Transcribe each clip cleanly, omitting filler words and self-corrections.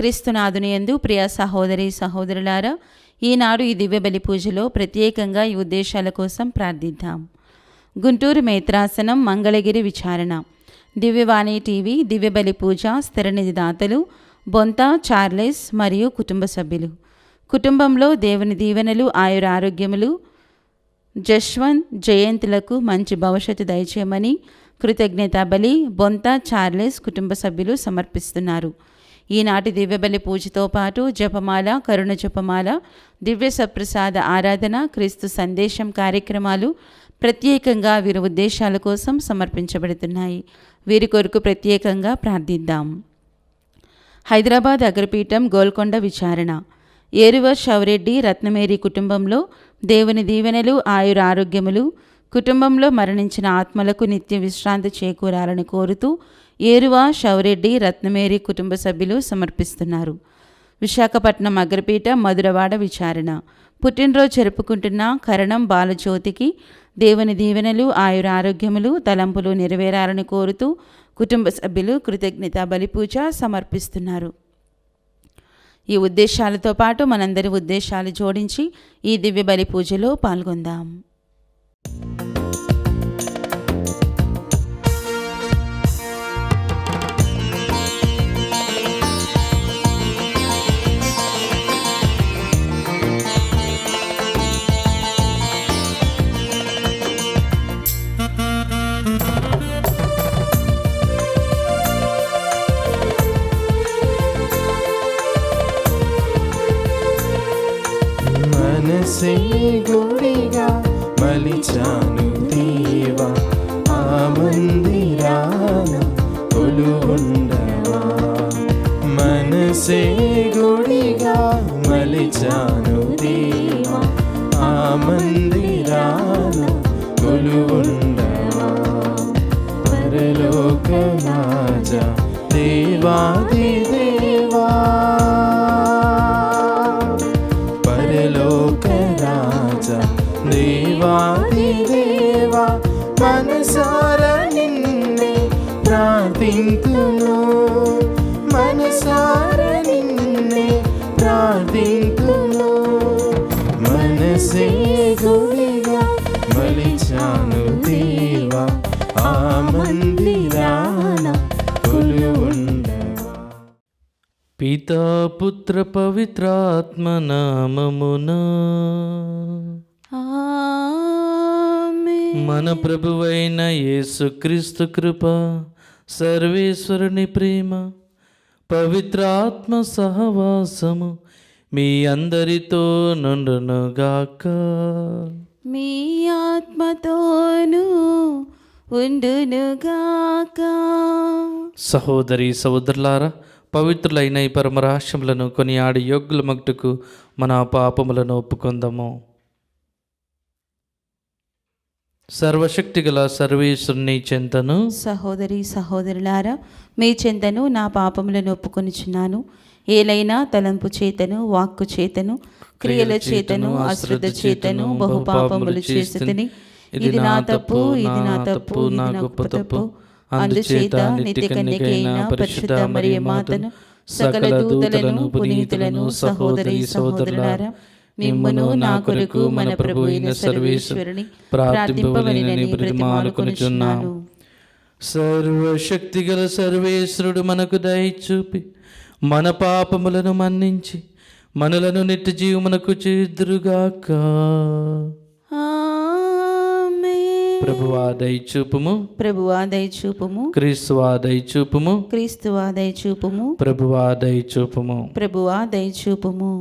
క్రీస్తునాథుని యందు ప్రియ సహోదరి సహోదరులారా, ఈనాడు ఈ దివ్య బలి పూజలో ప్రత్యేకంగా ఈ ఉద్దేశాల కోసం ప్రార్థిద్దాం. గుంటూరు మేత్రాసనం మంగళగిరి విచారణ. దివ్యవాణి టీవీ దివ్య బలి పూజ స్థిరనిధి దాతలు బొంత చార్లెస్ మరియు కుటుంబ సభ్యులు. కుటుంబంలో దేవుని దీవెనలు, ఆయురారోగ్యములు, జశ్వంత్ జయంతులకు మంచి భవిష్యత్తు దయచేయమని కృతజ్ఞతా బలి బొంత చార్లెస్ కుటుంబ సభ్యులు సమర్పిస్తున్నారు. ఈనాటి దివ్యబలి పూజతో పాటు జపమాల, కరుణ జపమాల, దివ్య సప్రసాద ఆరాధన, క్రీస్తు సందేశం కార్యక్రమాలు ప్రత్యేకంగా వీరి ఉద్దేశాల కోసం సమర్పించబడుతున్నాయి. వీరి కొరకు ప్రత్యేకంగా ప్రార్థిద్దాం. హైదరాబాద్ అగ్రపీఠం గోల్కొండ విచారణ. ఏరువ షవరెడ్డి రత్నమేరి కుటుంబంలో దేవుని దీవెనలు, ఆయురారోగ్యములు, కుటుంబంలో మరణించిన ఆత్మలకు నిత్య విశ్రాంతి చేకూరాలని కోరుతూ ఏరువ షవరెడ్డి రత్నమేరి కుటుంబ సభ్యులు సమర్పిస్తున్నారు. విశాఖపట్నం అగ్రపీఠ మధురవాడ విచారణ. పుట్టినరోజు జరుపుకుంటున్న కరణం బాలజ్యోతికి దేవుని దీవెనలు, ఆయురారోగ్యములు, తలంపులు నెరవేరాలని కోరుతూ కుటుంబ సభ్యులు కృతజ్ఞతా బలిపూజ సమర్పిస్తున్నారు. ఈ ఉద్దేశాలతో పాటు మనందరి ఉద్దేశాలు జోడించి ఈ దివ్య బలి పూజలో పాల్గొందాం. మనసే గుడిగా మలిచాను దేవా, ఆ మందిరాన కొలువుండవా. మనసే గుడిగా మలిచాను దేవా, ఆ మందిరాన కొలువుండవా. పరలోక రాజా దేవాది దేవా, పరలోక రాజా దేవాది దేవా, మనసారా నిన్నే ప్రార్థింతును, మనసారా నిన్నే ప్రార్థింతును. మనసే గుడిగా మలిచాను దేవా, ఆ మందిరాన కొలువుండవా. పితా పుత్ర పవిత్రాత్మ నామమునా మన ప్రభువైన యేసుక్రీస్తు కృప, సర్వేశ్వరుని ప్రేమ, పవిత్రాత్మ సహవాసము మీ అందరితో నుండునుగాక. మీ ఆత్మతోనూ ఉండునుగాక. సహోదరి సహోదరులారా, పవిత్రులైన ఈ పరమరహస్యములను కొనియాడి యోగ్యుల మట్టుకు మన పాపములను ఒప్పుకొందాము. సర్వశక్తిగల సర్వేశ్వరుని చెంతను, సహోదరి సహోదరులారా, మీ చెంతను నా పాపములను ఒప్పుకొనుచున్నాను. ఏలైనా తలంపు చేతను, వాక్కు చేతను, క్రియల చేతను, అశ్రద్ధ చేతను బహుపాపములు చేసితిని. ఇది నా తప్పు, ఇది నా తప్పు, ఇది నా గొప్ప తప్పు. అందుచేత నిత్య కన్యకైన పరిశుద్ధ మరియ మాతను, సకల దూతలను, పునీతులను, సహోదరి సహోదరులారా, మిమ్మును నా కొరకు మన ప్రభు అయిన సర్వేశ్వరుని ప్రార్థింపవలెనని బ్రతిమాలుకొనుచున్నాను. సర్వశక్తిగల సర్వేశ్వరుడు మనకు దయ చూపి మన పాపములను మన్నించి మనలను నిత్య జీవమునకు చేదురుగాక. ప్రభువా దయ చూపుము, ప్రభువా దయ చూపుము, క్రీస్తువా దయ చూపుము, క్రీస్తువా దయ చూపుము, ప్రభువా దయ చూపుము. ప్రభువా దయ చూపుము.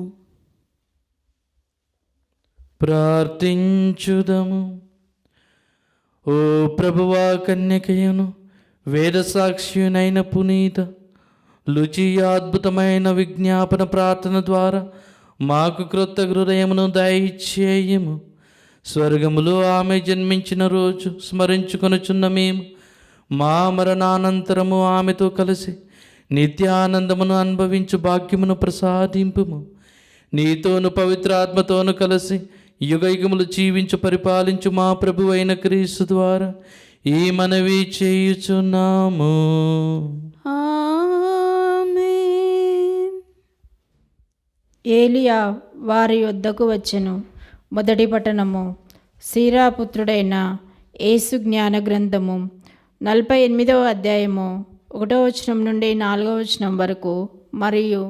ప్రార్థించుదము. ఓ ప్రభువా, కన్యకయును వేద సాక్షియునైన పునీత లుచియా అద్భుతమైన విజ్ఞాపన ప్రార్థన ద్వారా మాకు క్రొత్త హృదయమును దయచేయము. స్వర్గములో ఆమె జన్మించిన రోజు స్మరించుకొనుచున్న మేము మా మరణానంతరము ఆమెతో కలిసి నిత్యానందమును అనుభవించు భాగ్యమును ప్రసాదింపుము. నీతోను పవిత్రాత్మతోను కలిసి యుగయుగములు జీవించు పరిపాలించు మా ప్రభువైన క్రీస్తు ద్వారా ఈ మనవి చేయుచున్నాము. ఆమేన్. ఏలియా వారి యొద్దకు వచ్చెను. మొదటి పట్టణము. సీరాపుత్రుడైన యేసు జ్ఞాన గ్రంథము 48వ అధ్యాయము 1వ వచనం నుండి 4వ వచనం వరకు మరియు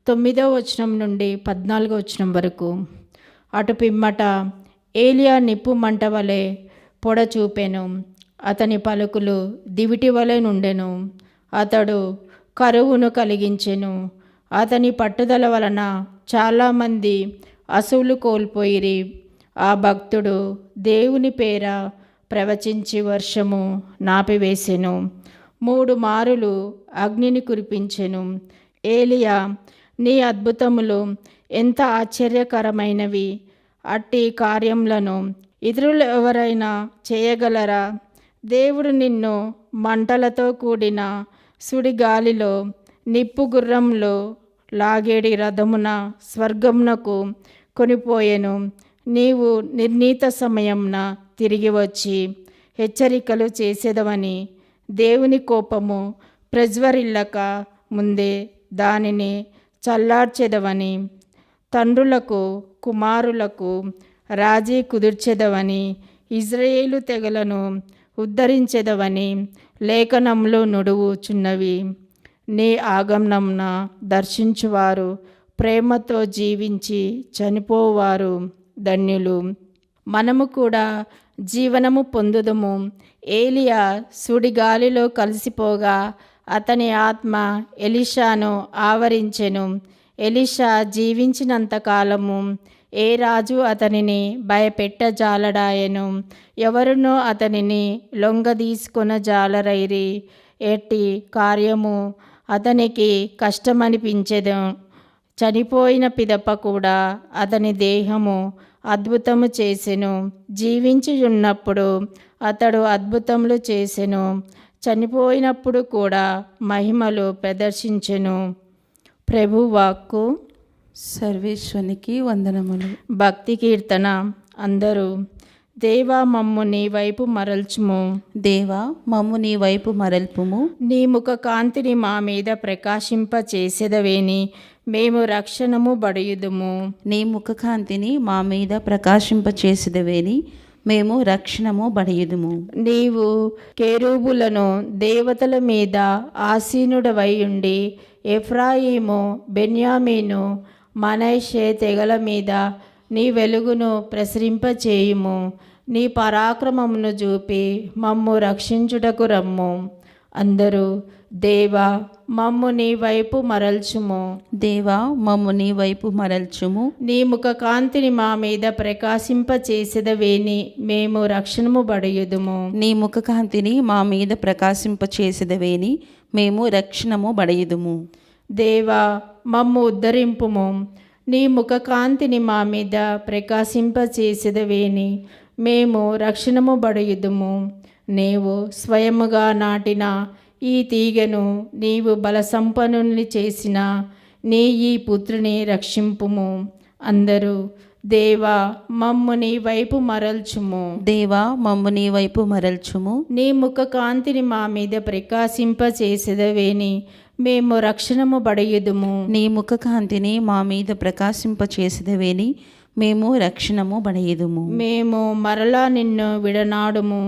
9వ వచనం నుండి 14వ వచనం వరకు. అటు పిమ్మట ఏలియా నిప్పు మంట వలె పొడ చూపెను. అతని పలుకులు దివిటి వలె నుండెను. అతడు కరువును కలిగించెను. అతని పట్టుదల వలన చాలామంది అసువులు కోల్పోయిరి. ఆ భక్తుడు దేవుని పేర ప్రవచించి వర్షము నాపివేసెను. 3 మారులు అగ్నిని కురిపించెను. ఏలియా, నీ అద్భుతములు ఎంత ఆశ్చర్యకరమైనవి! అట్టి కార్యములను ఇతరులు ఎవరైనా చేయగలరా? దేవుడు నిన్ను మంటలతో కూడిన సుడిగాలిలో, నిప్పు గుర్రంలో లాగేడి రథమున స్వర్గమునకు కొనిపోయెను. నీవు నిర్ణీత సమయంన తిరిగి వచ్చి హెచ్చరికలు చేసేదవని, దేవుని కోపము ప్రజ్వరిల్లక ముందే దానిని చల్లార్చెదవని, తండ్రులకు కుమారులకు రాజీ కుదుర్చెదవని, ఇజ్రాయేలు తెగలను ఉద్ధరించెదవని లేఖనములు నుడువుచున్నవి. నీ ఆగమనమున దర్శించువారు, ప్రేమతో జీవించి చనిపోవారు ధన్యులు. మనము కూడా జీవనము పొందుదుము. ఏలియా సుడిగాలిలో కలిసిపోగా అతని ఆత్మ ఎలీషాను ఆవరించెను. ఎలీషా జీవించినంతకాలము ఏ రాజు అతనిని భయపెట్టజాలడాయెను. ఎవరునో అతనిని లొంగదీసుకొనజాలరైరి. ఎట్టి కార్యము అతనికి కష్టమనిపించెను. చనిపోయిన పిదప కూడా అతని దేహము అద్భుతము చేసెను. జీవించి ఉన్నప్పుడు అతడు అద్భుతములు చేసెను. చనిపోయినప్పుడు కూడా మహిమలు ప్రదర్శించెను. ప్రభు వాక్కు. సర్వేశ్వనికి వందనములు. భక్తి కీర్తన. అందరూ. దేవా, మమ్ము నీ వైపు మరల్చుము. దేవా, మమ్ము నీ వైపు మరల్పుము. నీ ముఖ కాంతిని మా మీద ప్రకాశింప చేసేదవేని మేము రక్షణము బడియుదుము. నీ ముఖకాంతిని మా మీద ప్రకాశింప చేసేదవేని మేము రక్షణము బడియుదుము. నీవు కెరూబులను దేవతల మీద ఆసీనుడవై ఉండి ఎఫ్రాయిము, బెన్యామీను, మనష్షే తెగల మీద నీ వెలుగును ప్రసరింపచేయుము. నీ పరాక్రమమును చూపి మమ్ము రక్షించుటకు రమ్ము. అందరూ. దేవా, మమ్ము నీ వైపు మరల్చుము. దేవా, మమ్ము నీ వైపు మరల్చుము. నీ ముఖ కాంతిని మా మీద ప్రకాశింపచేసేదవేని మేము రక్షణము బడియుదుము. నీ ముఖకాంతిని మా మీద ప్రకాశింపచేసేదవేని మేము రక్షణము బడియుదుము. దేవా, మమ్ము ఉద్ధరింపుము. నీ ముఖ కాంతిని మా మీద ప్రకాశింపచేసేదవేని మేము రక్షణము బడియుదుము. నీవు స్వయముగా నాటిన ఈ తీగను నీవు బలసంపన్నుని చేసిన నీ ఈ పుత్రుని రక్షింపుము. అందరూ. దేవా, మమ్ము నీ వైపు మరల్చుము. దేవా, మమ్ము నీ వైపు మరల్చుము. నీ ముఖ కాంతిని మా మీద ప్రకాశింపచేసేదవేని మేము రక్షణము బడియుదుము. నీ ముఖకాంతిని మా మీద ప్రకాశింపచేసేదవేని మేము రక్షణము బడియుదుము. మేము మరలా నిన్ను విడనాడుము.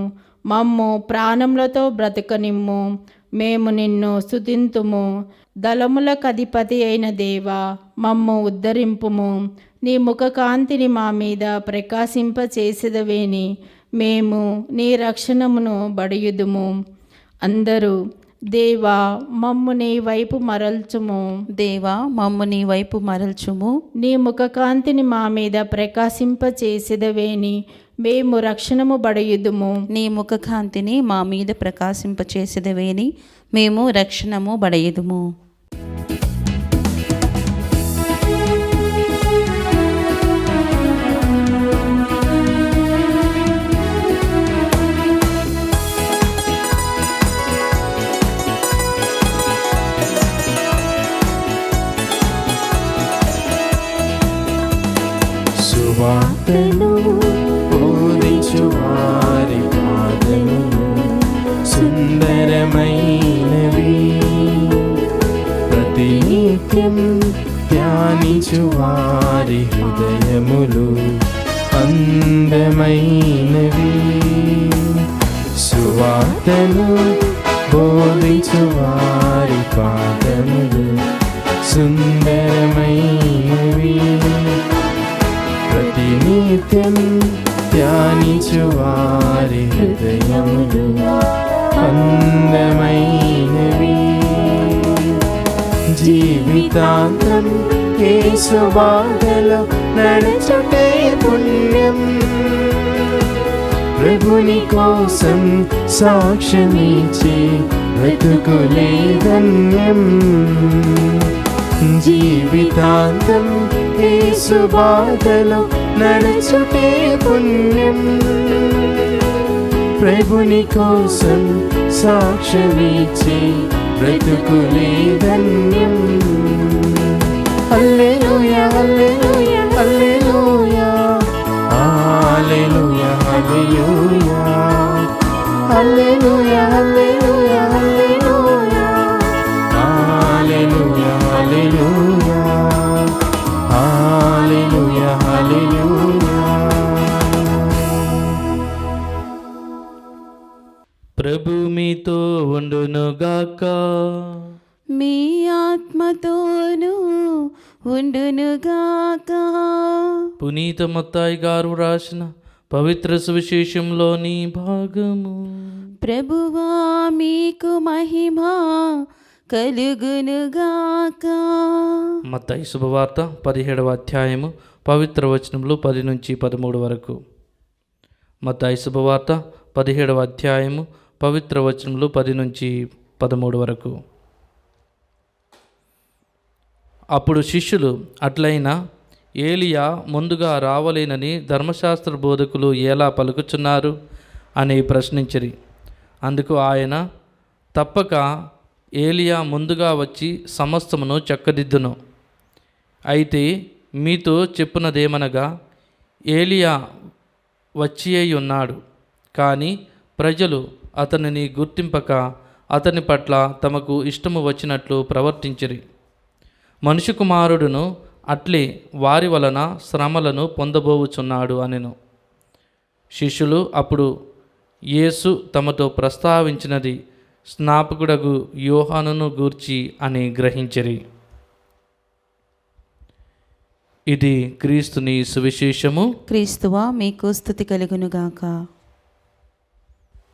మమ్ము ప్రాణములతో బ్రతకనిమ్ము. మేము నిన్ను స్తుతింతుము. దళములకు అధిపతి అయిన దేవా, మమ్ము ఉద్ధరింపుము. నీ ముఖ కాంతిని మా మీద ప్రకాశింపచేసేదవేని మేము నీ రక్షణమును బడియుదుము. అందరూ. దేవా, మమ్ము నీ వైపు మరల్చుము. దేవా, మమ్ము నీ వైపు మరల్చుము. నీ ముఖ కాంతిని మా మీద ప్రకాశింపచేసేదవేని మేము రక్షణము బడియుదుము. నీ ముఖకాంతిని మా మీద ప్రకాశింపచేసేదవేని మేము రక్షణము బడియుదుము. సువార్తను బోధించు వారి పాదములు సుందరమైనవి. సుందరమైనవి సువార్తను బోధించు వారి పాదములు సుందరమైనవి ప్రతినిత్యం ధ్యానించు వారి హృదయములు అందమైనవి జీవితాంతం యేసు బాటలో నడుచుటే పుణ్యం ప్రభుని కోసం సాక్ష్యమిచ్చి బ్రతుకులే ధన్యం జీవితాంతం యేసు బాటలో నడుచుటే పుణ్యం ప్రభుని కోసం సాక్ష్యమిచ్చి బ్రతుకులే ధన్యం హల్లెలూయా హల్లెలూయా హల్లెలూయా హల్లెలూయా హల్లెలూయా హల్లెలూయా హల్లెలూయా హల్లెలూయా హల్లెలూయా హల్లెలూయా హల్లెలూయా హల్లెలూయా. ప్రభు మీతో ఉండునుగాక. మీ ఆత్మతోనూ ఉండునుగాక. పునీత మత్తాయి గారు రాసిన పవిత్ర సువిశేషంలోని భాగము. ప్రభువా మీకు మహిమ కలుగునుగాక. మత్తాయి శుభవార్త 17వ అధ్యాయము పవిత్ర వచనములు 10 నుంచి 13 వరకు. మత్తాయి శుభవార్త 17వ అధ్యాయము పవిత్ర వచనములు 10 నుంచి 13 వరకు. అప్పుడు శిష్యులు అట్లయినా ఏలియా ముందుగా రావలేనని ధర్మశాస్త్ర బోధకులు ఎలా పలుకుచున్నారు అని ప్రశ్నించిరి. అందుకు ఆయన, తప్పక ఏలియా ముందుగా వచ్చి సమస్తమును చక్కదిద్దును. అయితే మీతో చెప్పునదేమనగా, ఏలియా వచ్చి ఉన్నాడు, కానీ ప్రజలు అతనిని గుర్తింపక అతని పట్ల తమకు ఇష్టము వచ్చినట్లు ప్రవర్తించిరి. మనుష్య కుమారుడును అట్లే వారి వలన శ్రమలను పొందబోవుచున్నాడు అనెను. శిష్యులు అప్పుడు యేసు తమతో ప్రస్తావించినది స్నాపకుడగు యోహానును గూర్చి అని గ్రహించిరి. ఇది క్రీస్తుని సువిశేషము. క్రీస్తువా మీకు స్తుతి కలుగునుగాక.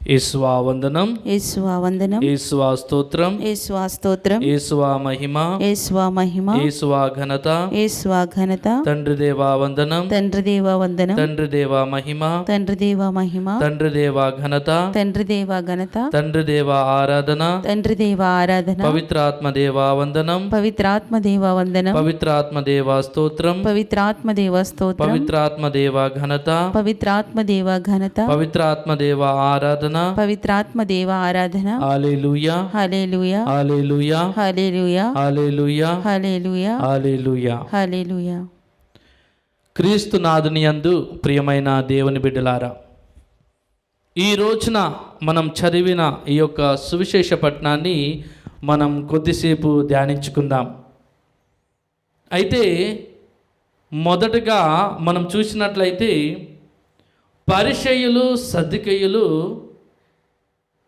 యేసువా వందనం, యేసువా వందనం, యేసువా స్తోత్రం, యేసువా స్తోత్రం, యేసువా మహిమ, యేసువా మహిమ, యేసువా ఘనత, యేసువా ఘనత. తండ్రి దేవా వందనం, తండ్రి దేవా వందనం, తండ్రి దేవా మహిమ, తండ్రి దేవా మహిమ, తండ్రి దేవా ఘనత, తండ్రి దేవా ఘనత, తండ్రి దేవా ఆరాధన, తండ్రి దేవా ఆరాధన, పవిత్రాత్మ దేవా వందనం, పవిత్రాత్మ దేవా వందనం, పవిత్రాత్మ దేవా స్తోత్రం, పవిత్రాత్మ దేవా స్తోత్రం, పవిత్రాత్మ దేవా ఘనత, పవిత్రాత్మ దేవా ఘనత, పవిత్రాత్మ దేవా ఆరాధన. పవిత్రాత్మ దేవా ఆరాధన. హల్లెలూయా, హల్లెలూయా, హల్లెలూయా, హల్లెలూయా, హల్లెలూయా, హల్లెలూయా, హల్లెలూయా. హల్లెలూయా. క్రీస్తు నాదుని యందు ప్రియమైన దేవుని బిడ్డలారా, ఈ రోజున మనం చదివిన ఈ యొక్క సువిశేష పట్టణాన్ని మనం కొద్దిసేపు ధ్యానించుకుందాం. అయితే మొదటగా మనం చూసినట్లయితే పరిసయ్యులు సద్దుకయ్యులు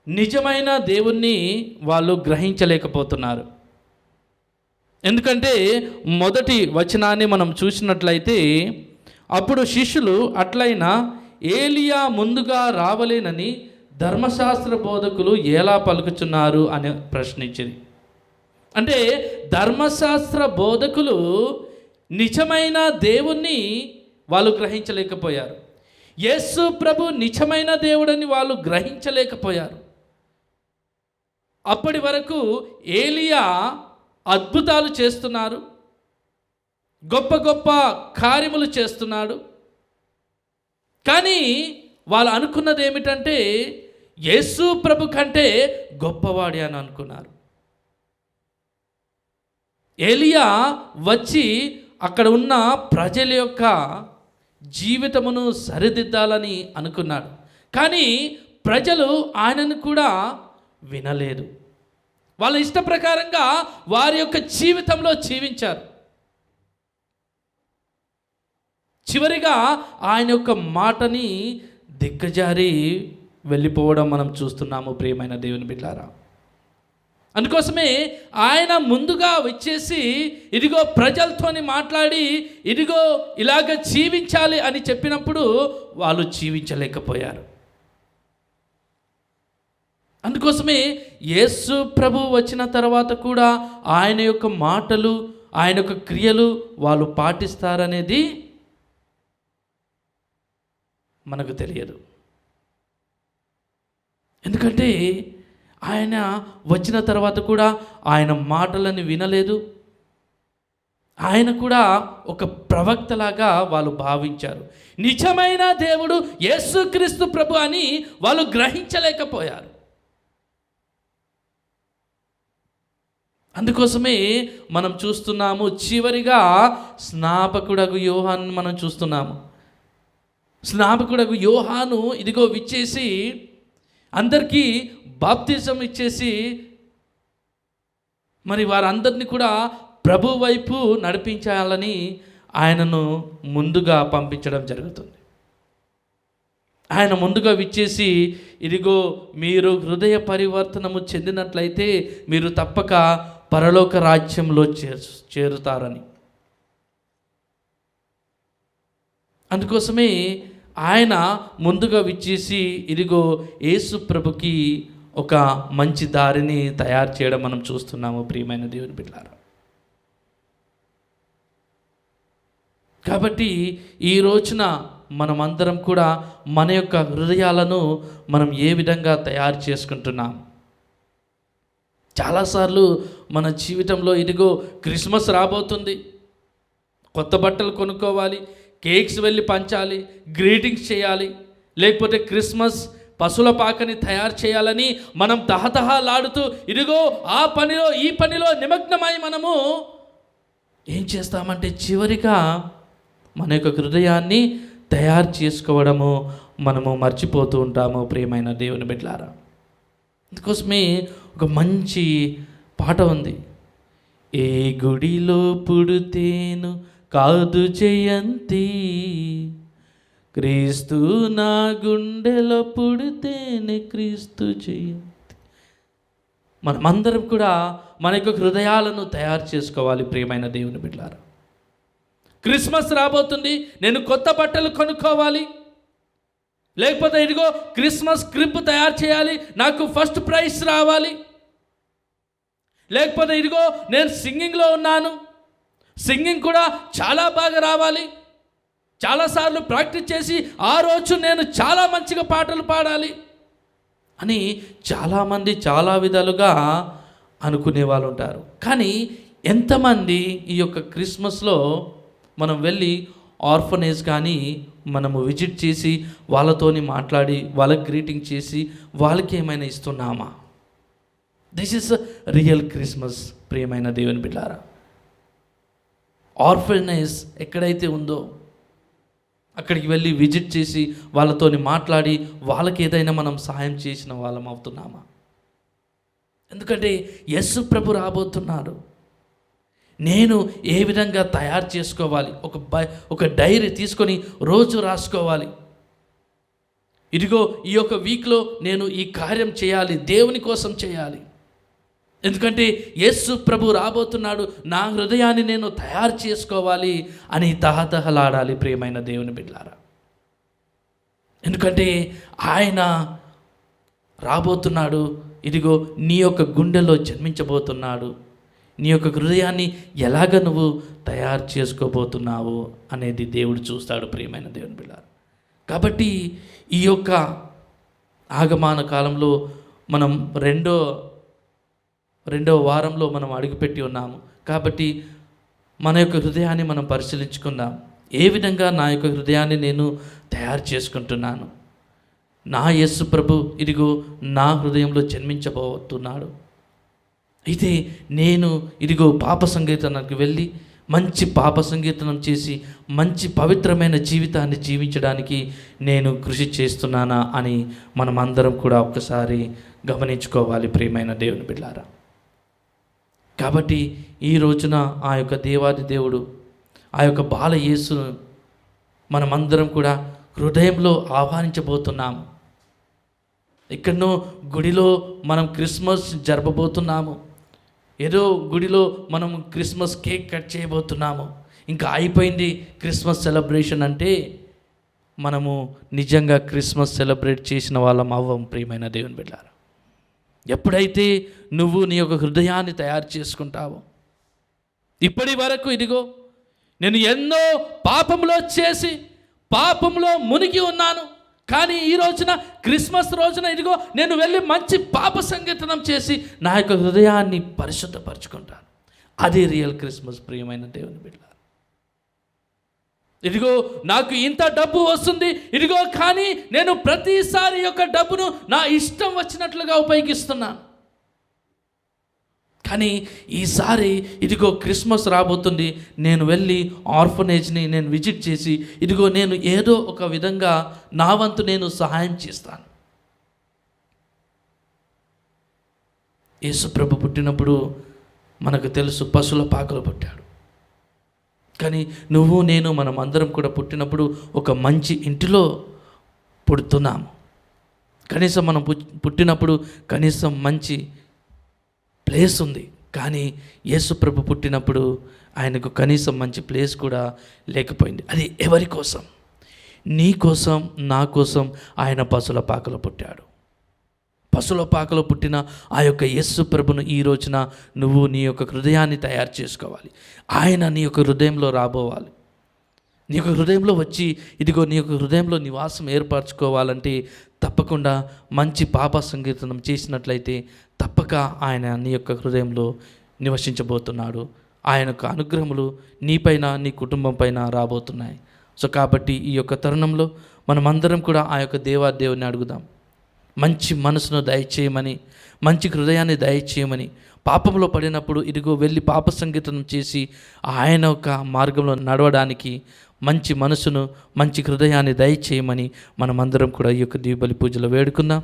నిజమైన దేవుణ్ణి వాళ్ళు గ్రహించలేకపోతున్నారు. ఎందుకంటే మొదటి వచనాన్ని మనం చూసినట్లయితే, అప్పుడు శిష్యులు అట్లయినా ఏలియా ముందుగా రావలేనని ధర్మశాస్త్ర బోధకులు ఎలా పలుకుచున్నారు అని ప్రశ్నించింది. అంటే ధర్మశాస్త్ర బోధకులు నిజమైన దేవుణ్ణి వాళ్ళు గ్రహించలేకపోయారు. యేసు ప్రభు నిజమైన దేవుడని వాళ్ళు గ్రహించలేకపోయారు. అప్పటి వరకు ఏలియా అద్భుతాలు చేస్తున్నారు, గొప్ప గొప్ప కార్యములు చేస్తున్నాడు. కానీ వాళ్ళు అనుకున్నది ఏమిటంటే యేసు ప్రభు కంటే గొప్పవాడి అని అనుకున్నారు. ఏలియా వచ్చి అక్కడ ఉన్న ప్రజల యొక్క జీవితమును సరిదిద్దాలని అనుకున్నాడు. కానీ ప్రజలు ఆయనను కూడా వినలేదు. వాళ్ళ ఇష్ట ప్రకారంగా వారి యొక్క జీవితంలో జీవించారు. చివరిగా ఆయన యొక్క మాటని దిగ్గజారి వెళ్ళిపోవడం మనం చూస్తున్నాము ప్రియమైన దేవుని బిడ్డలారా. అందుకోసమే ఆయన ముందుగా వచ్చేసి ఇదిగో ప్రజలతోని మాట్లాడి ఇదిగో ఇలాగ జీవించాలి అని చెప్పినప్పుడు వాళ్ళు జీవించలేకపోయారు. అందుకోసమే యేసు ప్రభు వచ్చిన తర్వాత కూడా ఆయన యొక్క మాటలు, ఆయన యొక్క క్రియలు వాళ్ళు పాటిస్తారనేది మనకు తెలియదు. ఎందుకంటే ఆయన వచ్చిన తర్వాత కూడా ఆయన మాటలను వినలేదు. ఆయన కూడా ఒక ప్రవక్తలాగా వాళ్ళు భావించారు. నిజమైన దేవుడు యేసుక్రీస్తు ప్రభు అని వాళ్ళు గ్రహించలేకపోయారు. అందుకోసమే మనం చూస్తున్నాము, చివరిగా స్నాపకుడగు యోహాను మనం చూస్తున్నాము. స్నాపకుడగు యోహాను ఇదిగో విచ్చేసి అందరికీ బాప్తిజం ఇచ్చేసి మరి వారందరినీ కూడా ప్రభు వైపు నడిపించాలని ఆయనను ముందుగా పంపించడం జరుగుతుంది. ఆయన ముందుగా విచ్చేసి ఇదిగో మీరు హృదయ పరివర్తనము చెందినట్లయితే మీరు తప్పక పరలోక రాజ్యంలో చేరుతారని. అందుకోసమే ఆయన ముందుగా విచ్చేసి ఇదిగో యేసు ప్రభుకి ఒక మంచి దారిని తయారు చేయడం మనం చూస్తున్నాము ప్రియమైన దేవుని బిడ్డలారా. కాబట్టి ఈ రోజున మనమందరం కూడా మన యొక్క హృదయాలను మనం ఏ విధంగా తయారు చేసుకుంటున్నాం? చాలాసార్లు మన జీవితంలో ఇదిగో క్రిస్మస్ రాబోతుంది, కొత్త బట్టలు కొనుక్కోవాలి, కేక్స్ వెళ్ళి పంచాలి, గ్రీటింగ్స్ చేయాలి, లేకపోతే క్రిస్మస్ పశువుల పాకని తయారు చేయాలని మనం తహతహలాడుతూ ఇదిగో ఆ పనిలో ఈ పనిలో నిమగ్నమై మనము ఏం చేస్తామంటే చివరిగా మన యొక్క హృదయాన్ని తయారు చేసుకోవడము మనము మర్చిపోతూ ఉంటాము ప్రియమైన దేవుని బిడ్డలారా. అందుకోసమే ఒక మంచి పాట ఉంది. ఏ గుడిలో పుడితేను కాదు జయంతి, క్రీస్తు నా గుండెలో పుడితేనే క్రీస్తు జయంతి. మనమందరం కూడా మన యొక్క హృదయాలను తయారు చేసుకోవాలి ప్రియమైన దేవుని బిడ్డలారా. క్రిస్మస్ రాబోతుంది, నేను కొత్త బట్టలు కొనుక్కోవాలి, లేకపోతే ఇదిగో క్రిస్మస్ క్రిప్ తయారు చేయాలి, నాకు ఫస్ట్ ప్రైజ్ రావాలి, లేకపోతే ఇదిగో నేను సింగింగ్లో ఉన్నాను, సింగింగ్ కూడా చాలా బాగా రావాలి, చాలాసార్లు ప్రాక్టీస్ చేసి ఆ రోజు నేను చాలా మంచిగా పాటలు పాడాలి అని చాలామంది చాలా విధాలుగా అనుకునే వాళ్ళు ఉంటారు. కానీ ఎంతమంది ఈ యొక్క క్రిస్మస్లో మనం వెళ్ళి ఆర్ఫనేజ్ కానీ మనము విజిట్ చేసి వాళ్ళతోని మాట్లాడి వాళ్ళకి గ్రీటింగ్ చేసి వాళ్ళకి ఏమైనా ఇస్తున్నామా? దిస్ ఈస్ రియల్ క్రిస్మస్ ప్రియమైన దేవుని బిడ్డలారా. ఆర్ఫనేజ్ ఎక్కడైతే ఉందో అక్కడికి వెళ్ళి విజిట్ చేసి వాళ్ళతోని మాట్లాడి వాళ్ళకి ఏదైనా మనం సహాయం చేసిన వాళ్ళం అవుతున్నామా? ఎందుకంటే యేసు ప్రభు రాబోతున్నాడు. నేను ఏ విధంగా తయారు చేసుకోవాలి? ఒక డైరీ తీసుకొని రోజు రాసుకోవాలి. ఇదిగో ఈ యొక్క వీక్లో నేను ఈ కార్యం చేయాలి, దేవుని కోసం చేయాలి. ఎందుకంటే యేసు ప్రభు రాబోతున్నాడు, నా హృదయాన్ని నేను తయారు చేసుకోవాలి అని తహతహలాడాలి ప్రియమైన దేవుని బిడ్డలారా. ఎందుకంటే ఆయన రాబోతున్నాడు, ఇదిగో నీ యొక్క గుండెలో జన్మించబోతున్నాడు. నీ యొక్క హృదయాన్ని ఎలాగ నువ్వు తయారు చేసుకోబోతున్నావు అనేది దేవుడు చూస్తాడు ప్రియమైన దేవుని బిడ్డలారా. కాబట్టి ఈ యొక్క ఆగమాన కాలంలో మనం రెండో వారంలో మనం అడుగుపెట్టి ఉన్నాము. కాబట్టి మన యొక్క హృదయాన్ని మనం పరిశీలించుకుందాం. ఏ విధంగా నా యొక్క హృదయాన్ని నేను తయారు చేసుకుంటున్నాను? నా యేసు ప్రభు ఇదిగో నా హృదయంలో జన్మించబోతున్నాడు. అయితే నేను ఇదిగో పాప సంకీర్తనకు వెళ్ళి మంచి పాప సంకీర్తనం చేసి మంచి పవిత్రమైన జీవితాన్ని జీవించడానికి నేను కృషి చేస్తున్నానా అని మనం అందరం కూడా ఒక్కసారి గమనించుకోవాలి ప్రియమైన దేవుని బిడ్డలారా. కాబట్టి ఈ రోజున ఆ యొక్క దేవాది దేవుడు ఆ యొక్క బాల యేసును మనమందరం కూడా హృదయంలో ఆహ్వానించబోతున్నాము. ఎక్కడనో గుడిలో మనం క్రిస్మస్ జరపబోతున్నాము, ఏదో గుడిలో మనం క్రిస్మస్ కేక్ కట్ చేయబోతున్నాము, ఇంకా అయిపోయింది క్రిస్మస్ సెలబ్రేషన్ అంటే మనము నిజంగా క్రిస్మస్ సెలబ్రేట్ చేసిన వాళ్ళం అవ్వం. ప్రియమైన దేవుని బిడ్డలారా, ఎప్పుడైతే నువ్వు నీ యొక్క హృదయాన్ని తయారు చేసుకుంటావో, ఇప్పటి వరకు ఇదిగో నేను ఎన్నో పాపంలో చేసి పాపంలో మునిగి ఉన్నాను, కానీ ఈ రోజున క్రిస్మస్ రోజున ఇదిగో నేను వెళ్ళి మంచి పాప సంకీర్తనం చేసి నా యొక్క హృదయాన్ని పరిశుద్ధపరచుకుంటాను. అది రియల్ క్రిస్మస్. ప్రియమైన దేవుని బిడ్డ, ఇదిగో నాకు ఇంత డబ్బు వస్తుంది, ఇదిగో కానీ నేను ప్రతిసారి యొక్క డబ్బును నా ఇష్టం వచ్చినట్లుగా ఉపయోగిస్తున్నాను. కానీ ఈసారి ఇదిగో క్రిస్మస్ రాబోతుంది, నేను వెళ్ళి ఆర్ఫనేజ్ని నేను విజిట్ చేసి ఇదిగో నేను ఏదో ఒక విధంగా నా వంతు నేను సహాయం చేస్తాను. యేసు ప్రభు పుట్టినప్పుడు మనకు తెలుసు పశువుల పాకలో పుట్టాడు. కానీ నువ్వు నేను మనం అందరం కూడా పుట్టినప్పుడు ఒక మంచి ఇంటిలో పుడుతున్నాము. కనీసం మనం పుట్టినప్పుడు కనీసం మంచి ప్లేస్ ఉంది. కానీ యేసు ప్రభు పుట్టినప్పుడు ఆయనకు కనీసం మంచి ప్లేస్ కూడా లేకపోయింది. అది ఎవరి కోసం? నీ కోసం, నా కోసం ఆయన పశువుల పాకలో పుట్టాడు. పశువుల పాకలో పుట్టిన ఆ యొక్క యేసు ప్రభును ఈ రోజున నువ్వు నీ యొక్క హృదయాన్ని తయారు చేసుకోవాలి. ఆయన నీ యొక్క హృదయంలో రాబోవాలి. నీ యొక్క హృదయంలో వచ్చి ఇదిగో నీ యొక్క హృదయంలో నివాసం ఏర్పరచుకోవాలంటే తప్పకుండా మంచి పాప సంకీర్తనం చేసినట్లయితే తప్పక ఆయన నీ యొక్క హృదయంలో నివసించబోతున్నాడు. ఆయన యొక్క అనుగ్రహములు నీపైన, నీ కుటుంబం పైన రాబోతున్నాయి. సో కాబట్టి ఈ యొక్క తరుణంలో మనమందరం కూడా ఆ యొక్క దేవాదేవుని అడుగుదాం, మంచి మనసును దయచేయమని, మంచి హృదయాన్ని దయచేయమని. పాపంలో పడినప్పుడు ఇదిగో వెళ్ళి పాప సంకీర్తనం చేసి ఆయన యొక్క మార్గంలో నడవడానికి మంచి మనసును, మంచి హృదయాన్ని దయచేయమని మనమందరం కూడా ఈ యొక్క దీపావళి పూజలో వేడుకుందాం.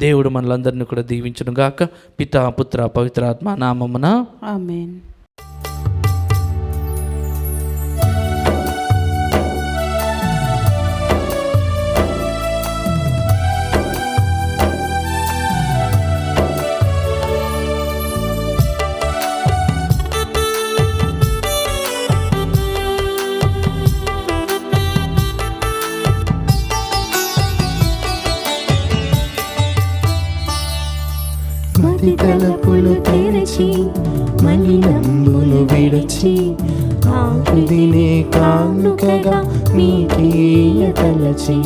దేవుడు మనలందరినీ కూడా దీవించును గాక. పితా, పుత్ర, పవిత్రాత్మ నామమున ఆమేన్. మది తలుపులు తెరచి మలినములు విడచి ఆకుదినే కానుకగా నీకీయ తలచి.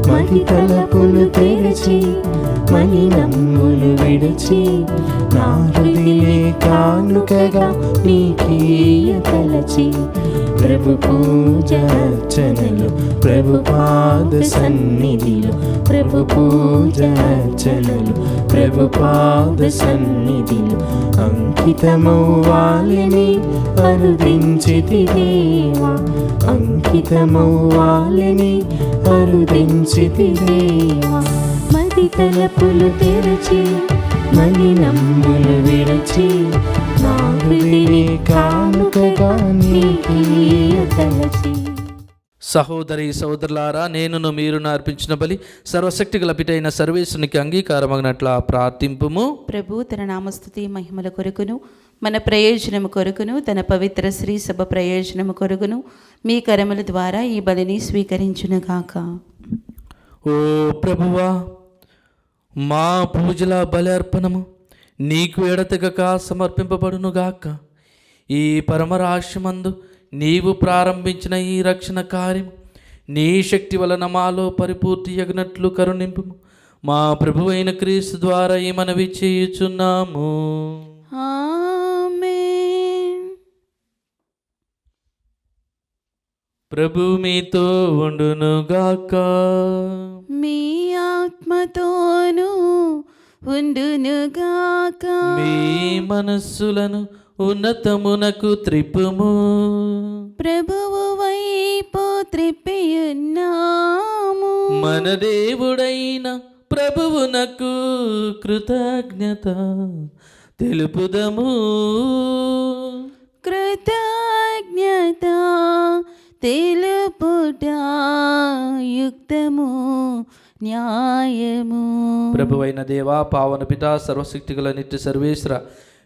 మది తలుపులు తెరచి మలినములు విడచి నా హృదినే కానుకగా నీకీయ తలచి. ప్రభు పూజ అర్చనలు, ప్రభు పాద సన్నిధిలో, ప్రభు పూజ అర్చనలు, ప్రభు పాద సన్నిధిలో అంకితమవ్వాలని అరుదించితి దేవా, అంకితమవ్వాలని అరుదించితి దేవా. మది తలుపులు తెరచి మలినములు విడచి నా హృదిని కానుకగా నీకీయ తలచి. సహోదరి సహోదరులారా, నేనును మీరును అర్పించిన బలి సర్వశక్తి గల పితైన సర్వేశ్వరునికి అంగీకారమగినట్ల ప్రార్థింపుము. ప్రభు తన నామస్తుతి మహిమల కొరకును మన ప్రయోజనము కొరకును తన పవిత్ర శ్రీ సభ ప్రయోజనము కొరకును మీ కరముల ద్వారా ఈ బలిని స్వీకరించునుగాక. ఓ ప్రభువా, మా పూజల బలి అర్పణము నీకు ఎడతెగక సమర్పింపబడునుగాక. ఈ పరమరాశమందు నీవు ప్రారంభించిన ఈ రక్షణ కార్యం నీ శక్తి వలన మాలో పరిపూర్తి యగినట్లు కరుణింపు. మా ప్రభు అయిన క్రీస్తు ద్వారా ఈ మనవి చేయుచున్నాము. ఆమేన్. ప్రభు మీతో ఉండునుగాక. మీ ఆత్మతోనూ ఉండునుగాక. మీ మనస్సులను ఉన్నతమునకు త్రిప్పుము. ప్రభువు వైపు త్రిప్పియున్నాము. మన దేవుడైన ప్రభువునకు కృతజ్ఞత తెలుపుదము. కృతజ్ఞత తెలుపుట యుక్తము న్యాయము. ప్రభువైన దేవా, పావన పితా, సర్వశక్తిగల నిత్య సర్వేశ్వర,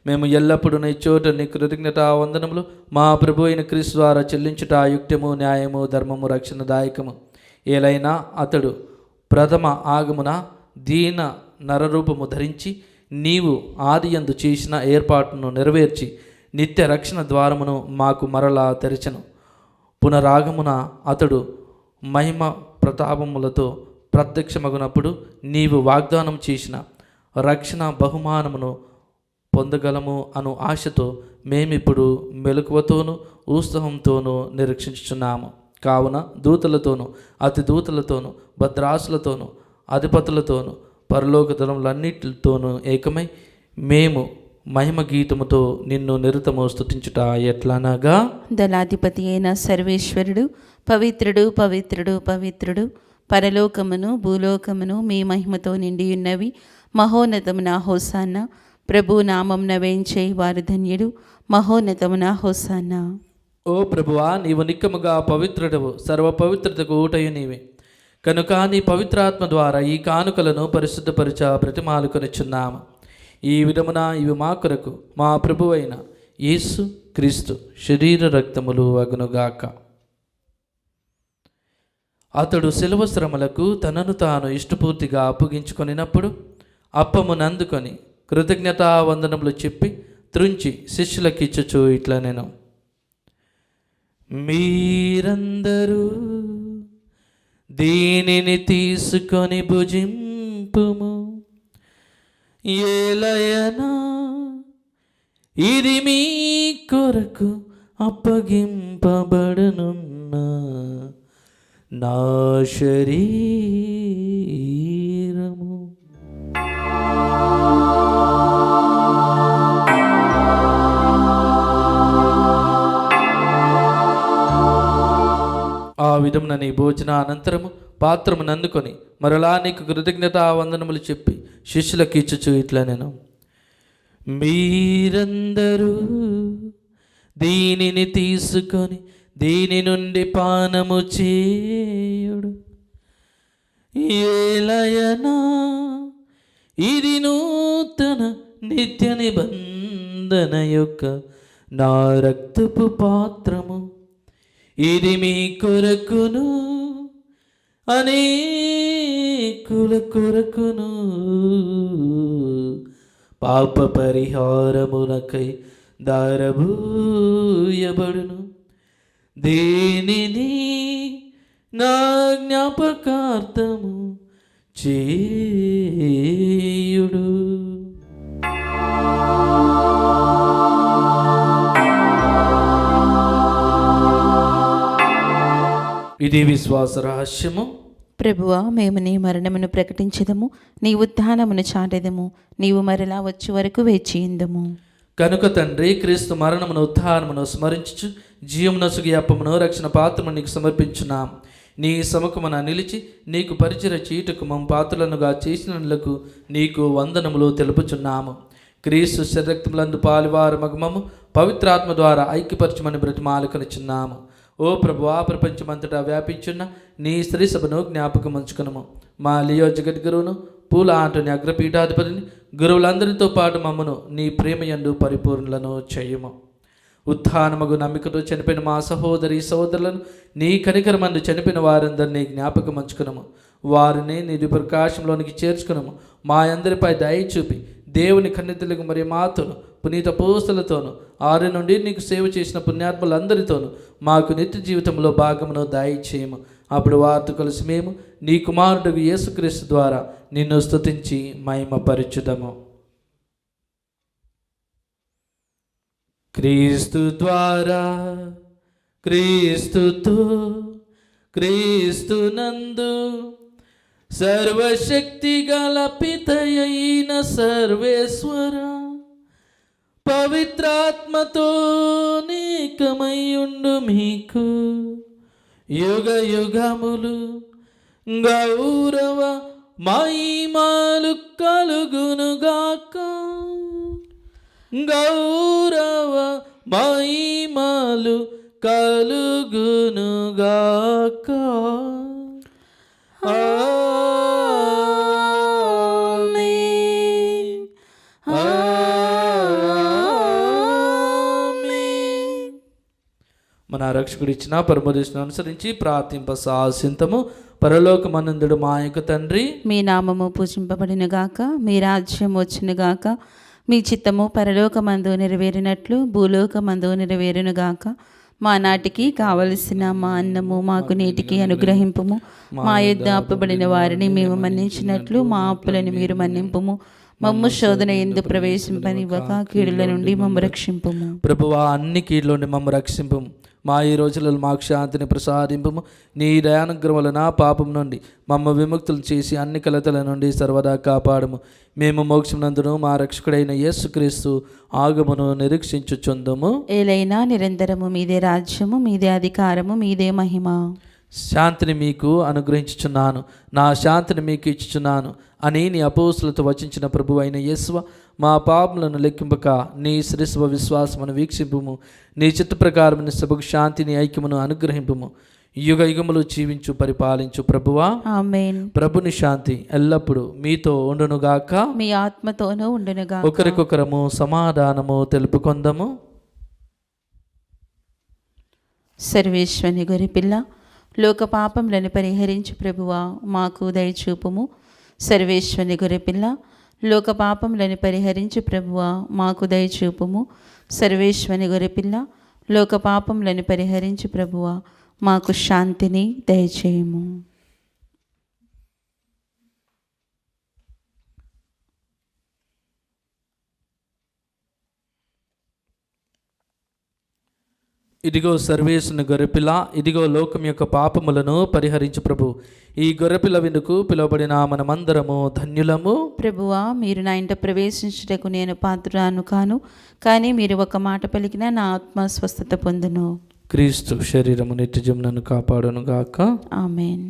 మేము ఎల్లప్పుడూ నీ చోట నీ కృతజ్ఞతా వందనములు మా ప్రభు అయిన క్రీస్తు ద్వారా చెల్లించుట యుక్తము న్యాయము ధర్మము రక్షణదాయకము. ఏలైనా అతడు ప్రథమ ఆగమున దీన నరరూపము ధరించి నీవు ఆదియందు చేసిన ఏర్పాటును నెరవేర్చి నిత్య రక్షణ ద్వారమును మాకు మరలా తెరచెను. పునరాగమున అతడు మహిమ ప్రతాపములతో ప్రత్యక్షమగునప్పుడు నీవు వాగ్దానం చేసిన రక్షణ బహుమానమును పొందగలము అను ఆశతో మేమిప్పుడు మెలకువతోనూ ఉత్సాహంతోనూ నిరీక్షించుచున్నాము. కావున దూతలతోనూ అతి దూతలతోనూ భద్రాసులతోనూ అధిపతులతోనూ పరలోక దళములన్నిటితోనూ ఏకమై మేము మహిమ గీతముతో నిన్ను నిరతము స్తుతించుట ఎట్లనగా, దళాధిపతి అయిన సర్వేశ్వరుడు పవిత్రుడు పవిత్రుడు పవిత్రుడు, పరలోకమును భూలోకమును మీ మహిమతో నిండి ఉన్నవి. మహోన్నతమున హోసాన్న, ప్రభు నామమున వేంచే వారు ధన్యుడు. మహోన్నతమున హోసాన్న. ఓ ప్రభువా, నీవు నిక్కముగా పవిత్రుడవు, సర్వ పవిత్రతకు ఊటయు నీవే. కనుక నీ పవిత్రాత్మ ద్వారా ఈ కానుకలను పరిశుద్ధపరచ ప్రతిమాలుకొనిచున్నాము. ఈ విధమున ఇవి మా కొరకు మా ప్రభువైన యేసు క్రీస్తు శరీర రక్తములు అగునుగాక. అతడు శిలువ శ్రమలకు తనను తాను ఇష్టపూర్తిగా అప్పగించుకొనినప్పుడు అప్పమునందుకొని కృతజ్ఞతా వందనములు చెప్పి త్రుంచి శిష్యులకిచ్చుచు ఇట్లా నేను, మీరందరూ దీనిని తీసుకొని భుజింపుము, ఏలయనా ఇది మీ కొరకు అప్పగింపబడనున్న నా శరీరము. ఆ విధమున నీ భోజన అనంతరము పాత్రమును అందుకొని మరలా నీకు కృతజ్ఞతా వందనములు చెప్పి శిష్యులకు ఇచ్చుచు ఇట్లా నేను, మీరందరూ దీనిని తీసుకొని దీని నుండి పానము చేయుడు, ఏలయనా ఇది నూతన నిత్య నిబంధన యొక్క నా రక్తపు పాత్రము, ఇది మీ కొరకును అనేకుల కొరకును పాప పరిహారమునకై దారబూయబడును. దేనిని నా జ్ఞాపకార్థము చేయుడు. ఇది విశ్వాస రహస్యము. ప్రభువా, మేము నీ మరణమును ప్రకటించదము, నీ ఉత్థానమును చాటెదము, నీవు మరలా వచ్చే వరకు వేచియుందుము. కనుక తండ్రి, క్రీస్తు మరణమును ఉత్థానమును స్మరించుచు జీవమునసుగి అప్పమును రక్షణ పాత్రము నీకు సమర్పించున్నాం. నీ సముఖమున నిలిచి నీకు పరిచయ చీటుకు మమ్మ పాత్రలనుగా చేసినందులకు నీకు వందనములు తెలుపుచున్నాము. క్రీస్తు శరీరక్తములందు పాలువారు మగమము పవిత్రాత్మ ద్వారా ఐక్యపరచమని బ్రతిమాలుకొనిచున్నాము. ఓ ప్రభువా, ప్రపంచమంతటా వ్యాపించున్న నీ స్త్రీ సభను జ్ఞాపకం ఉంచుకునము. మా లియో జగద్గురువును, పూల ఆంటోని అగ్రపీఠాధిపతిని, గురువులందరితో పాటు మమ్మను నీ ప్రేమయందు పరిపూర్ణులను చేయము. ఉత్థానమగు నమ్మికతో చనిపోయిన మా సహోదరి సహోదరులను నీ కనికరమందు చనిపోయిన వారందరినీ జ్ఞాపకం ఉంచుకునము. వారిని నీ ప్రకాశంలోనికి చేర్చుకునము. మా అందరిపై దయ చూపి దేవుని కన్నెతలకు మరి మాతోను పునీత పోస్తులతోనూ ఆరు నుండి నీకు సేవ చేసిన పుణ్యాత్ములందరితోనూ మాకు నిత్య జీవితంలో భాగమును దయచేయము. అప్పుడు వారితో కలిసి మేము నీ కుమారుడు యేసుక్రీస్తు ద్వారా నిన్ను స్తుతించి మహిమపరచుదము. క్రీస్తు ద్వారా, క్రీస్తుతో, క్రీస్తునందు సర్వశక్తి గల పితయైన సర్వేశ్వర పవిత్రాత్మతో నీకమయ్యుండు మీకు యుగ యుగములు గౌరవ మహిమలు కలుగునుగాక. గౌరవ మహిమలు కలుగునుగాక. ఆమేన్. ఆమేన్. మన రక్షకుడు ఇచ్చిన పరమదేశను అనుసరించి ప్రార్థింప సాసింతము. పరలోకమందుడు మా యొక్క తండ్రి, మీ నామము పూజింపబడినగాక, మీ రాజ్యం వచ్చునుగాక, మీ చిత్తము పరలోకమందు నెరవేరినట్లు భూలోకమందు నెరవేరునుగాక. మా నాటికి కావలసిన మా అన్నము మాకు నేటికి అనుగ్రహింపుము. మా యొద్ద అప్పుబడిన వారిని మేము మన్నించినట్లు మా అప్పులను మీరు మన్నింపుము. మమ్ము శోధన ఎందు ప్రవేశింపనివ్వక కీడుల నుండి మమ్ము రక్షింపుము. ప్రభువా, అన్ని కీడుల నుండి మమ్ము రక్షింపుము. మా ఈ రోజులలో మాకు శాంతిని ప్రసాదింపుము. నీ దయానుగ్రహం వలన పాపం నుండి మమ్మ విముక్తులు చేసి అన్ని కలతల నుండి సర్వదా కాపాడము. మేము మోక్షమునందును మా రక్షకుడైన యేసుక్రీస్తు ఆగమును నిరీక్షించుచుందుము. ఏలైనా నిరంతరము మీదే రాజ్యము, మీదే అధికారము, మీదే మహిమ. శాంతిని మీకు అనుగ్రహించుచున్నాను, నా శాంతిని మీకు ఇచ్చుచున్నాను అని నీ అపోస్తులతో వచించిన ప్రభు అయిన యేసువ, మా పాపములను లెక్కింపక నీ శ్రీస్వ విశ్వాసమును వీక్షింపుము. నీ చిత్త ప్రకారమైన సభకు శాంతిని ఐక్యమును అనుగ్రహింపుము. యుగ యుగములు జీవించు పరిపాలించు ప్రభువా. ఆమేన్. ప్రభుని శాంతి ఎల్లప్పుడూ మీతో ఉండునుగాక, మీ ఆత్మతోనూ ఉండునుగాక. ఒకరికొకరము సమాధానము తెలుపుకొందము. సర్వేశ్వని గొర్రెపిల్ల, లోక పాపములను పరిహరించు ప్రభువా, మాకు దయచూపుము. సర్వేశ్వని గొర్రెపిల్ల, లోక పాపములను పరిహరించు ప్రభువా, మాకు దయచూపుము. సర్వేశ్వని గొర్రెపిల్ల, లోక పాపములను పరిహరించు ప్రభువా, మాకు శాంతిని దయచేయము. ఇదిగో సర్వేశ్వరుని గొర్రెపిల్ల, ఇదిగో లోకం యొక్క పాపములను పరిహరించు ప్రభు. ఈ గొర్రెపిల్ల విందుకు పిలువబడిన మనమందరము ధన్యులము. ప్రభువా, మీరు నా ఇంట ప్రవేశించుటకు నేను పాత్రురాను కాను, కానీ మీరు ఒక మాట పలికిన నా ఆత్మ స్వస్థత పొందును. క్రీస్తు శరీరము నిత్యజం నన్ను కాపాడును గాక. ఆమేన్.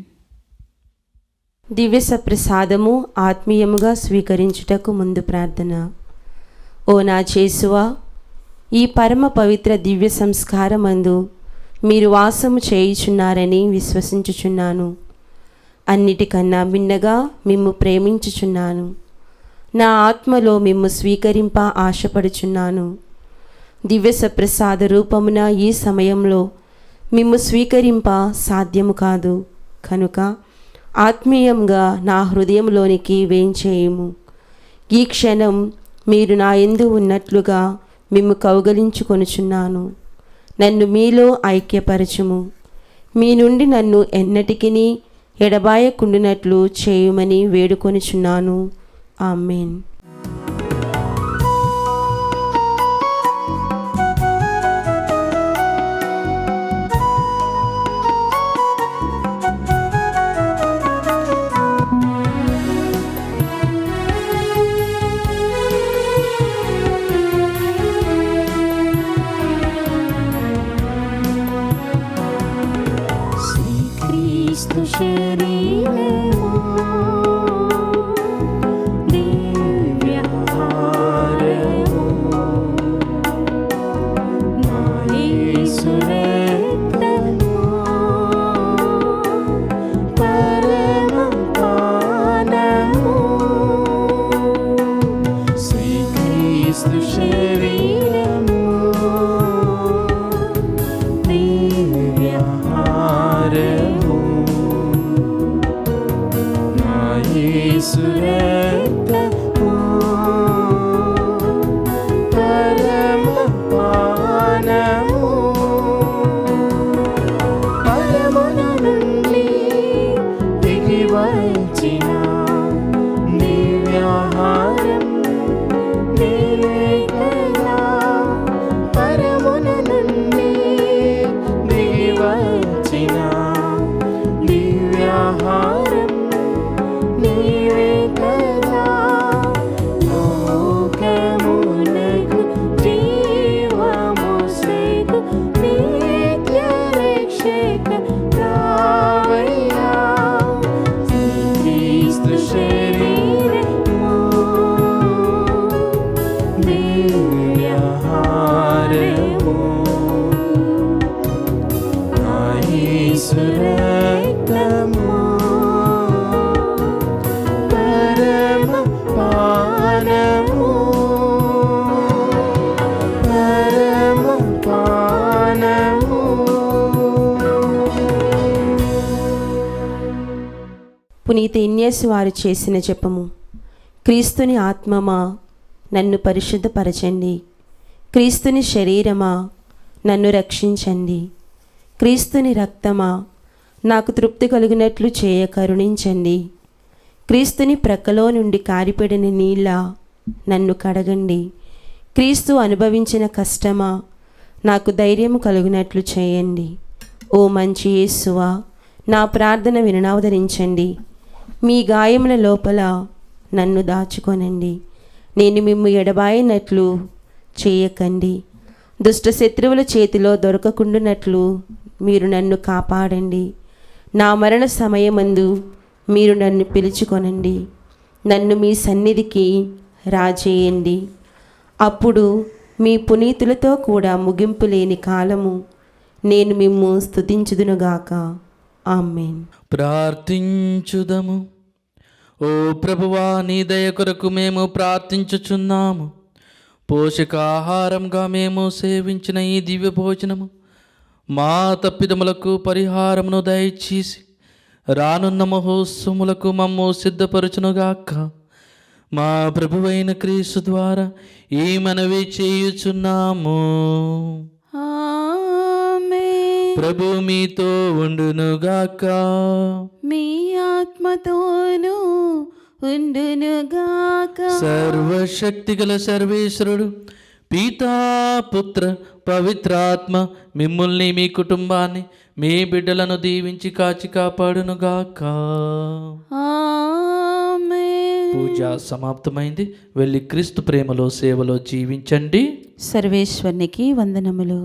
దివ్య సప్రసాదము ఆత్మీయముగా స్వీకరించుటకు ముందు ప్రార్థన. ఓ నా చేసువా, ఈ పరమ పవిత్ర దివ్య సంస్కారమందు మీరు వాసము చేయుచున్నారని విశ్వసించుచున్నాను. అన్నిటికన్నా భిన్నగా మిమ్ము ప్రేమించుచున్నాను. నా ఆత్మలో మిమ్ము స్వీకరింప ఆశపడుచున్నాను. దివ్య సప్రసాద రూపమున ఈ సమయంలో మిమ్ము స్వీకరింప సాధ్యము కాదు కనుక ఆత్మీయంగా నా హృదయంలోనికి వేంచేయుము. ఈ క్షణం మీరు నా యందు ఉన్నట్లుగా మిమ్ము కౌగలించుకొనుచున్నాను. నన్ను మీలో ఐక్యపరచుము. మీ నుండి నన్ను ఎన్నటికిని ఎడబాయకుండునట్లు చేయుమని వేడుకొనుచున్నాను. ఆమేన్. క్రీస్తు శరీరమా, దివ్య పునీత ఇన్యేసు వారు చేసిన జపము. క్రీస్తుని ఆత్మమా నన్ను పరిశుద్ధపరచండి, క్రీస్తుని శరీరమా నన్ను రక్షించండి, క్రీస్తుని రక్తమా నాకు తృప్తి కలిగినట్లు చేయ కరుణించండి, క్రీస్తుని ప్రక్కలో నుండి కారిపడిన నీళ్ళ నన్ను కడగండి, క్రీస్తు అనుభవించిన కష్టమా నాకు ధైర్యము కలుగునట్లు చేయండి. ఓ మంచి యేసువా, నా ప్రార్థన వినవదరించండి, మీ గాయముల లోపల నన్ను దాచుకొనండి, నేను మిమ్ము ఎడబాయినట్లు చేయకండి, దుష్ట శత్రువుల చేతిలో దొరకకుండునట్లు మీరు నన్ను కాపాడండి, నా మరణ సమయమందు మీరు నన్ను పిలుచుకొనండి, నన్ను మీ సన్నిధికి రాజేయండి. అప్పుడు మీ పునీతులతో కూడా ముగింపు లేని కాలము నేను మిమ్ము స్తుతించుదునుగాక. ఆమేన్. ప్రార్థించుదము. ఓ ప్రభువా, నీ దయ కొరకు మేము ప్రార్థించుచున్నాము. పోషకాహారంగా మేము సేవించిన ఈ దివ్య భోజనము మా తప్పిదములకు పరిహారమును దయచేసి రానున్న మహోత్సవములకు మమ్ము సిద్ధపరచునుగాక. మా ప్రభువైన క్రీస్తు ద్వారా ఈ మనవి చేయుచున్నాము. ఆమేన్. ప్రభు మీతో ఉండునుగాక. మీ ఆత్మతోనూ ఉండునుగాక. సర్వశక్తిగల సర్వేశ్వరుడు పితా, పుత్ర, పవిత్రాత్మ మిమ్ముల్ని, మీ కుటుంబాన్ని, మీ బిడ్డలను దీవించి కాచి కాపాడునుగాక. ఆమేన్. పూజ సమాప్తమైంది. వెళ్ళి క్రీస్తు ప్రేమలో సేవలో జీవించండి. సర్వేశ్వరునికి వందనములు.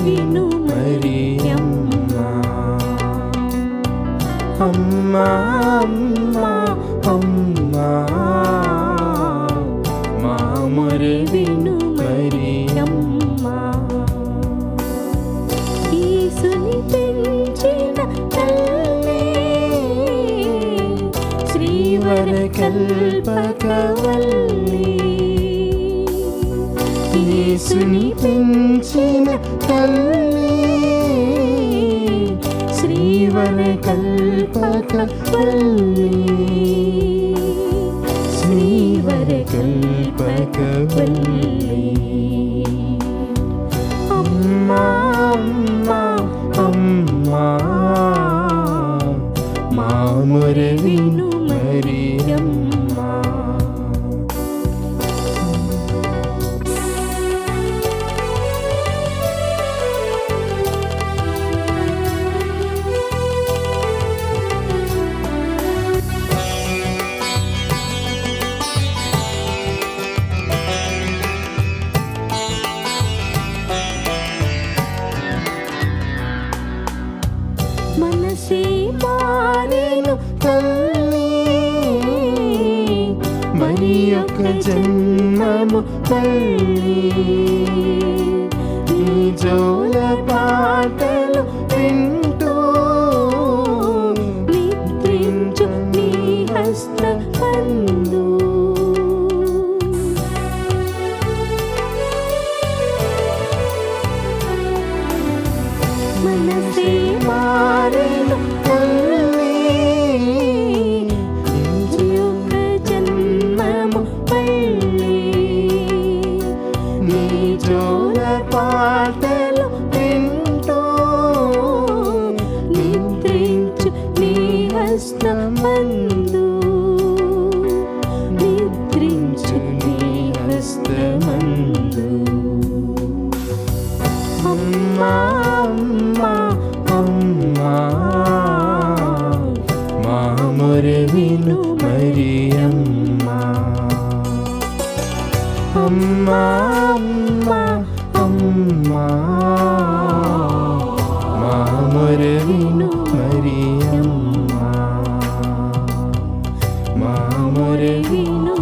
విను మరియమ్మ, అమ్మా అమ్మా అమ్మా, మా మొర విను మరియమ్మ. యేసుని పెంచిన తల్లి, శ్రీవర కల్పకవల్లి. యేసుని పెంచిన తల్లి, శ్రీవర కల్పకవల్లి, శ్రీవర కల్పకవల్లి. అమ్మా అమ్మా అమ్మా, మా మొర విను మరియమ్మ. మనసే మారెను తల్లి, మరి ఒక జన్మము తల్లి. నీ జోల పాటలు వింటూ నిద్రించు నీ హస్తబంధు. మనసే మారెను తల్లి, ఒక జన్మము పల్లి. నీ జోల పాటలు వింటూ నిద్రించు నీ హస్తమందు, నిద్రించు నీ హస్తమందు. అమ్మా అమ్మా అమ్మా, మా మొర విను మరియమ్మ. అమ్మా అమ్మా అమ్మా, మా మొర విను మరియమ్మ. మా మొర వినుము.